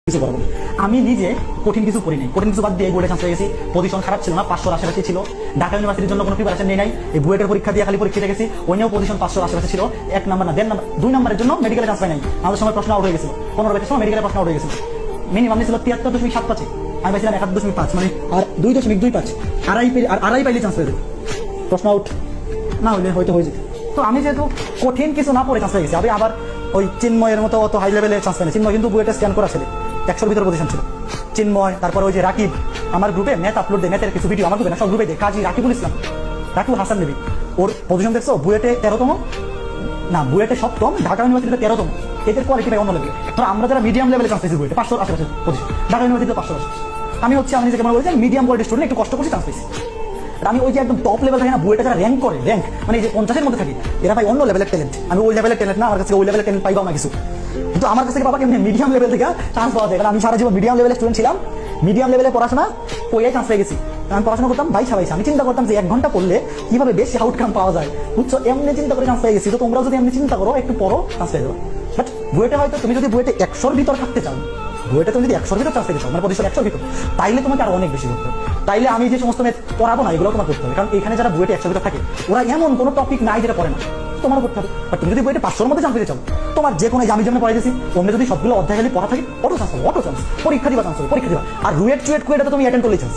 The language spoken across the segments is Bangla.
কিছু করবো আমি নিজে কঠিন কিছু করি নাই, কঠিন কিছু বাদ দিয়ে বুয়েটে চান্স পেয়ে গেছি। পজিশন খারাপ ছিল না, 500 আশেপাশে ছিল। ঢাকা ইউনিভার্সিটির জন্য কোনো প্রিপারেশন নেই নাই, এই বুয়েটের পরীক্ষা দিয়ে খালি পরীক্ষা গেছি। ওইটাও পজিশন 500 আশেপাশে ছিল। 1 নাম্বার না 1.5 নাম্বার 2 নাম্বারের জন্য মেডিকেলে চান্স পাই নাই। আমাদের সময় প্রশ্ন আউট হয়ে গেছিল, 15 ব্যাচের সময় মেডিকেলের প্রশ্ন আউট হয়ে গেছিল। মিনিমাম ছিল 73.75, আমি পাইছিলাম 1.5, মানে আর 2.25 আড়াই পাইলে চান্স পেয়ে যেত। প্রশ্ন আউট না হইলে হয়তো হয়ে যেত। তো আমি যেহেতু কঠিন কিছু না পড়ে চান্স পেয়ে গেছি, আমি আবার ওই চিন্ময়ের মতো অত হাই লেভেলে চান্স পাই না। চিন্ময় কিন্তু বুয়েটে স্ক্যান করা ছেলে, 100-র ভিতরে পজিশন ছিল। চিন্ময়, তারপর ওই যে রাকিব, আমার গ্রুপে ম্যাথ আপলোড দেয়, ম্যাথের কিছু ভিডিও আমার গ্রুপে না সব গ্রুপে দেয়। কাজী রাকিবুল ইসলাম, রাকিব হাসান নেবি, ওর পজিশন দেখছো বুয়েটে 13তম না, বুয়েটে 7ম, ঢাকা ইউনিভার্সিটিতে 13তম। এদের কোয়ালিটি ভাই অন্য লেভেল। ধরো আমরা যারা মিডিয়াম লেভেলে চান্স পেয়েছি বুয়েটে 500 আশেপাশে পজিশন, ঢাকা ইউনিভার্সিটিতে 500 আশেপাশে। আমি নিজেকে মনে করি মিডিয়াম কোয়ালিটি স্টুডেন্ট, একটু কষ্ট করছি চান্স পেয়েছি। আমি ওই যে একদম টপ লেভেল থাকে না, বুয়েটে যারা র্যাঙ্ক করে, র্যাঙ্ক মানে এই যে 50-এর মধ্যে থাকি, এরা ভাই অন্য লেভেলের ট্যালেন্ট। আমি ওই লেভেলের ট্যালেন্ট না, আমার কাছে ওই লেভেলের ট্যালেন্ট পাইবাও না কিছু। কিন্তু আমার কাছে বাবা কেমনি মিডিয়াম লেভেল থেকে চান্স পাওয়া যায়, কারণ আমি সারা জীবন মিডিয়াম লেভেলের স্টুডেন্ট ছিলাম। মিডিয়াম লেভেলে পড়াশোনা কইয়াই চান্স পেয়ে গেছি। আমি পড়াশোনা করতাম বাইশা, আমি চিন্তা করতাম যে 1 ঘন্টা পড়লে কিভাবে বেশি আউটকাম পাওয়া যায়, বুঝছো? এমনি চিন্তা করে চান্স পেয়ে গেছি। তো তোমরাও যদি এমনি চিন্তা করো, একটু পড়ো, চান্স পেয়ে যাবে। বাট বুয়েটে হয়তো তুমি যদি বুয়েটে 100-র ভিতর থাকতে চাও, বুয়েটে তুমি যদি 100-র ভিতর চান্স পেতে চাও, মানে পজিশন 100-র ভিতর, তাইলে তোমাকে আরো অনেক বেশি করতে হবে। তাইলে আমি যে সমস্ত ম্যাথ পড়াবো না, এগুলো তোমার করতে হবে। কারণ এখানে যারা বুয়েটে 100-র ভিতর থাকে, ওরা এমন কোনো টপিক নাই যেটা পড়ে না, তোমার করতে হবে। বাট তুমি যদি বুয়েটে 500-র মধ্যে চান্স পেতে চাও, তোমার যে কোনো আমি যেমন পড়াইতেছি, তোমরা যদি সবগুলো অধ্যায় খালি পড়া থাকে, অটো চান্স হবে, অটো চান্স। পরীক্ষা দিবা চান্স হবে, পরীক্ষা দিবা। আর রুয়েট কুয়েটা তো তুমি অ্যাটেন্ড করলেই চান্স।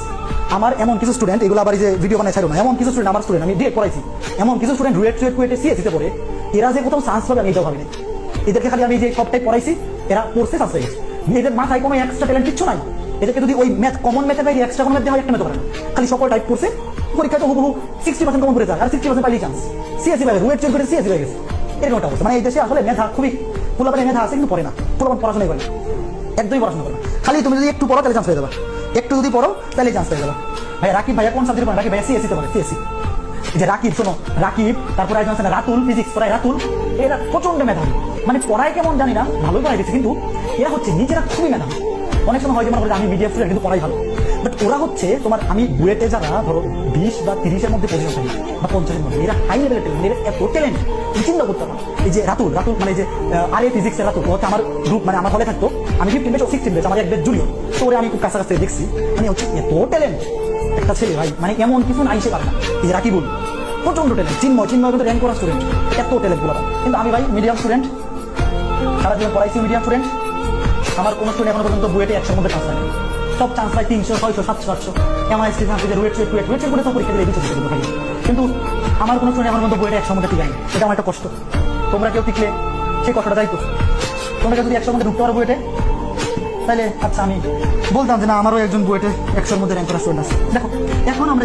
আমার এমন কিছু স্টুডেন্ট, এগুলো আবার যে ভিডিও বানাই ছাড়ো না, এমন কিছু স্টুডেন্ট, আমার স্টুডেন্ট আমি ডিরেক্ট পড়াইছি, এমন কিছু স্টুডেন্ট রুয়েট কুয়েটে সিএসিতে পড়ে, এরা যে কোথাও চান্স পাবে আমি এটাও ভাবি না। এদেরকে খালি আমি যে সবটাই পড়াইছি, এরা পড়ছে চান্স পেয়ে গেছে। এদের মাথায় কোনো এক্সট্রা ট্যালেন্ট কিচ্ছু নাই। এদেরকে যদি ওই ম্যাথ, কমন ম্যাথের বাইরে এক্সট্রা কোনো ম্যাথ দেওয়া হয়, একটা ম্যাথ পারে না, খালি সকল টাইপ করছে, পরীক্ষায় তো হুবহু 60% কমন করে যায়, আর 60% পাইলেই চান্স। সিএসি পাবে, রুয়েট কুয়েট সিএসি হয়ে গেছে। এরকম একটা অবস্থা। মানে এই দেশে আসলে মেধা খুবই, পুরোপুরি মেধা আছে কিন্তু পড়ে না, পুরোপুরি পড়াশোনাই করে না, একদমই পড়াশোনা করে না। খালি তুমি যদি একটু পড়ো তাহলে চান্স পেয়ে যাবে, একটু যদি পড়ো তাহলে চান্স পেয়ে যাবে। ভাই রাকিব ভাইয়া কোন সাবজেক্ট পড়ে? রাকিব ভাইয়া সিএসিতে পড়ে, সিএসি। যে রাকিব, শোনো, রাকিব, তারপরে একজন আছে না রাতুল, ফিজিক্স পড়ায় রাতুল, এরা প্রচন্ড মেধাবী। মানে পড়ায় কেমন জানি না, ভালোই পড়াই দিচ্ছে, কিন্তু এরা হচ্ছে নিজেরা খুবই মেধাবী। অনেক সময় হয় যে মনে করি আমি মিডিয়াম স্টুডেন্ট কিন্তু পড়াই ভালো, বাট ওরা হচ্ছে তোমার, আমি বুয়েটে যারা ধরো 20 বা 30-এর মধ্যে পজিশন থাকি বা 50-এর মধ্যে, এরা হাই লেভেলের ট্যালেন্ট, এরা এত ট্যালেন্ট তুমি চিন্তা করতে পারো। এই যে রাতুল মানে যে আরে ফিজিক্সের রাতুল, ও হচ্ছে আমার গ্রুপ, মানে আমার হলে থাকতো, আমি 15 ব্যাচ ও 16 ব্যাচ, আমার এক ব্যাচ জুনিয়র। তো ওরে আমি খুব কাছাকাছি দেখছি, মানে হচ্ছে এত ট্যালেন্ট একটা ছেলে ভাই, মানে এমন কিছু নাই সে পারে না। এই যে রাকিবুল প্রচন্ড ট্যালেন্ট, চিন্ময় কিন্তু র্যাঙ্ক করা স্টুডেন্ট, এত ট্যালেন্ট গুলো। কিন্তু আমি ভাই মিডিয়াম স্টুডেন্ট, সারা জীবন পড়াইছি মিডিয়াম স্টুডেন্ট। আমার কোনো স্টুডেন্ট এখনো পর্যন্ত বুয়েটে 100-র মধ্যে চান্স পায়নি, সব চান্স পায় 300, 600, 700, 800। এমআইএসটি চান্স পেয়ে রুয়েট করে তো পরীক্ষা দিয়ে দিচ্ছে, কিন্তু আমার কোনো স্টুডেন্ট আমার মধ্যে বুয়েটে 100-র মধ্যে টিকায়নি। এটা আমার একটা কষ্ট। তোমরা কেউ টিকলে সেই কষ্টটা যাইতো। তোমরা কেউ যদি 100-র মধ্যে ঢুকতে পারো বুয়েটে, তাহলে আচ্ছা আমি বলতাম যে না, আমারও একজন বুয়েটে 100-র মধ্যে র্যাঙ্ক করা স্টুডেন্ট আছে। দেখো এখন আমরা